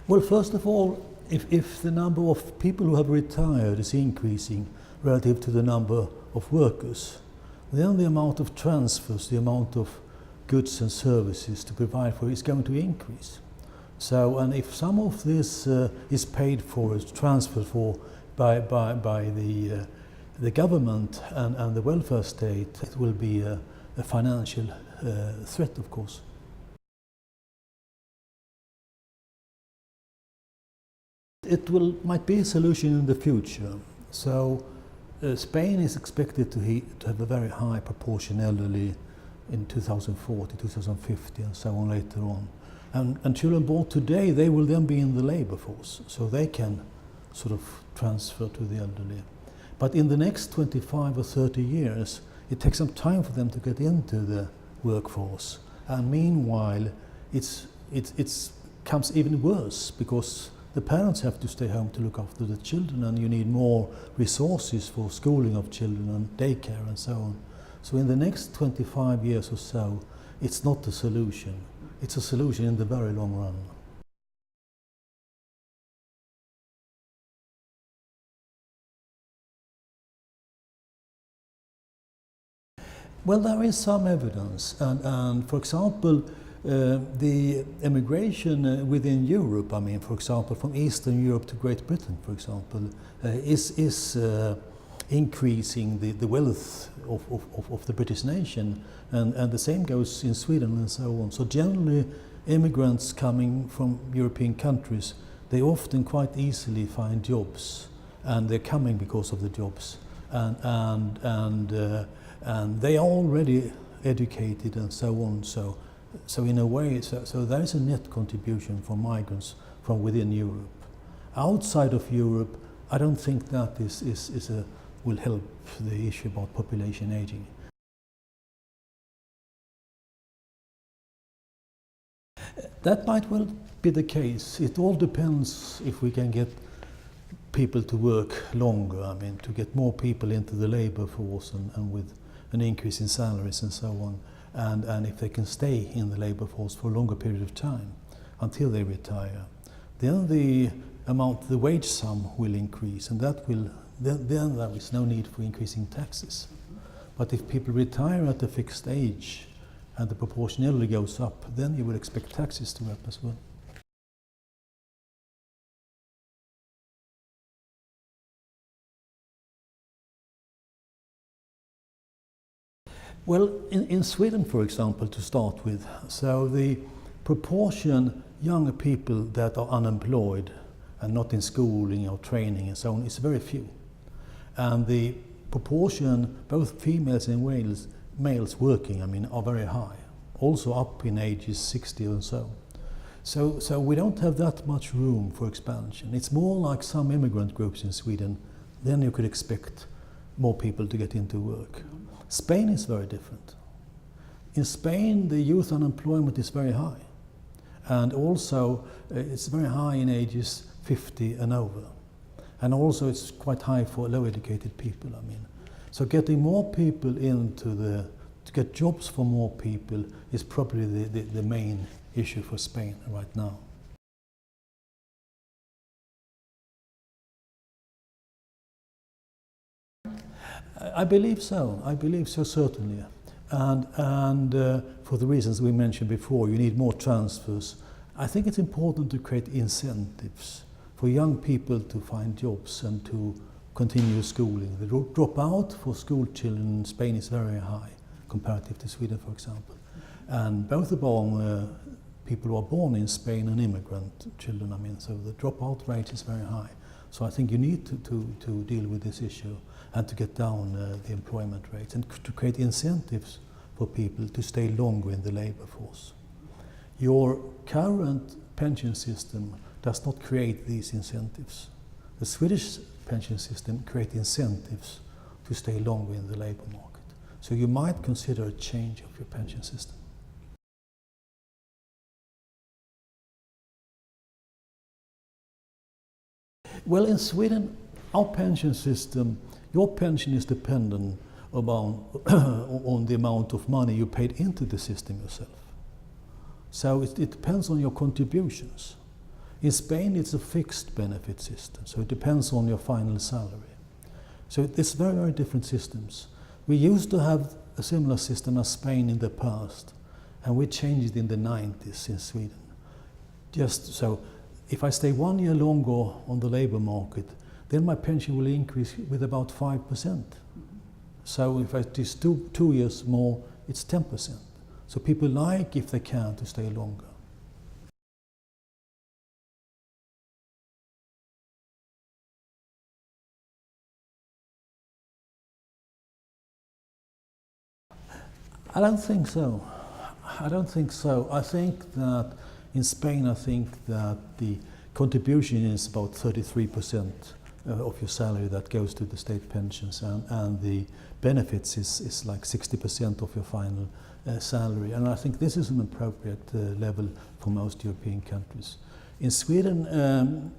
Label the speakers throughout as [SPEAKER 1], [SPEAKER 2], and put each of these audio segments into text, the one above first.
[SPEAKER 1] Well, first of all, if the number of people who have retired is increasing relative to the number of workers, then the amount of transfers, the amount of goods and services to provide for is going to increase. So, and if some of this is paid for, is transferred for by the government and the welfare state, it will be a financial threat, of course. It might be a solution in the future. So Spain is expected to have a very high proportion elderly in 2040, 2050 and so on later on. And children born today, they will then be in the labour force, so they can sort of transfer to the elderly. But in the next 25 or 30 years, it takes some time for them to get into the workforce. And meanwhile, it comes even worse, because the parents have to stay home to look after the children, and you need more resources for schooling of children and daycare and so on. So in the next 25 years or so, it's not a solution. It's a solution in the very long run. Well, there is some evidence, and for example, the emigration within Europe, I mean, for example, from Eastern Europe to Great Britain, for example, is increasing the wealth of the British nation, and the same goes in Sweden and so on. So generally, immigrants coming from European countries, they often quite easily find jobs, and they're coming because of the jobs, and they are already educated and so on. So in a way, so there is a net contribution from migrants from within Europe. Outside of Europe, I don't think that will help the issue about population aging. That might well be the case. It all depends if we can get people to work longer, I mean, to get more people into the labour force and with an increase in salaries and so on. And if they can stay in the labour force for a longer period of time until they retire, then the wage sum will increase, and then there is no need for increasing taxes. But if people retire at a fixed age and the proportionality goes up, then you would expect taxes to go up as well. Well, in Sweden, for example, to start with, so the proportion younger people that are unemployed and not in schooling or training and so on is very few. And the proportion, both females and males working, I mean, are very high, also up in ages 60 and so. So we don't have that much room for expansion. It's more like some immigrant groups in Sweden, then you could expect more people to get into work. Spain is very different. In Spain, the youth unemployment is very high, and also it's very high in ages 50 and over, and also it's quite high for low-educated people. I mean, so getting more people to get jobs for more people is probably the main issue for Spain right now. I believe so. I believe so, certainly. And for the reasons we mentioned before, you need more transfers. I think it's important to create incentives for young people to find jobs and to continue schooling. The dropout for school children in Spain is very high, comparative to Sweden, for example. And both among people who are born in Spain and immigrant children, I mean, so the dropout rate is very high. So I think you need to deal with this issue and to get down the employment rates and to create incentives for people to stay longer in the labour force. Your current pension system does not create these incentives. The Swedish pension system creates incentives to stay longer in the labour market. So you might consider a change of your pension system. Well, in Sweden, our pension system, your pension is dependent on the amount of money you paid into the system yourself. So it depends on your contributions. In Spain, it's a fixed benefit system, so it depends on your final salary. So it's very, very different systems. We used to have a similar system as Spain in the past, and we changed it in the 90s in Sweden. Just so, if I stay 1 year longer on the labour market, then my pension will increase with about 5%. So if I do 2 years more, it's 10%. So people like, if they can, to stay longer. I don't think so. I don't think so. I think that in Spain, I think that the contribution is about 33% of your salary that goes to the state pensions, and the benefits is like 60% of your final salary. And I think this is an appropriate level for most European countries. In Sweden,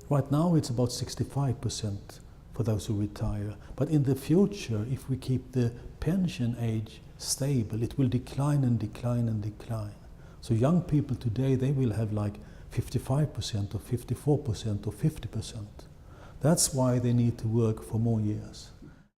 [SPEAKER 1] right now it's about 65% for those who retire. But in the future, if we keep the pension age stable, it will decline and decline and decline. So young people today, they will have like 55% or 54% or 50%. That's why they need to work for more years.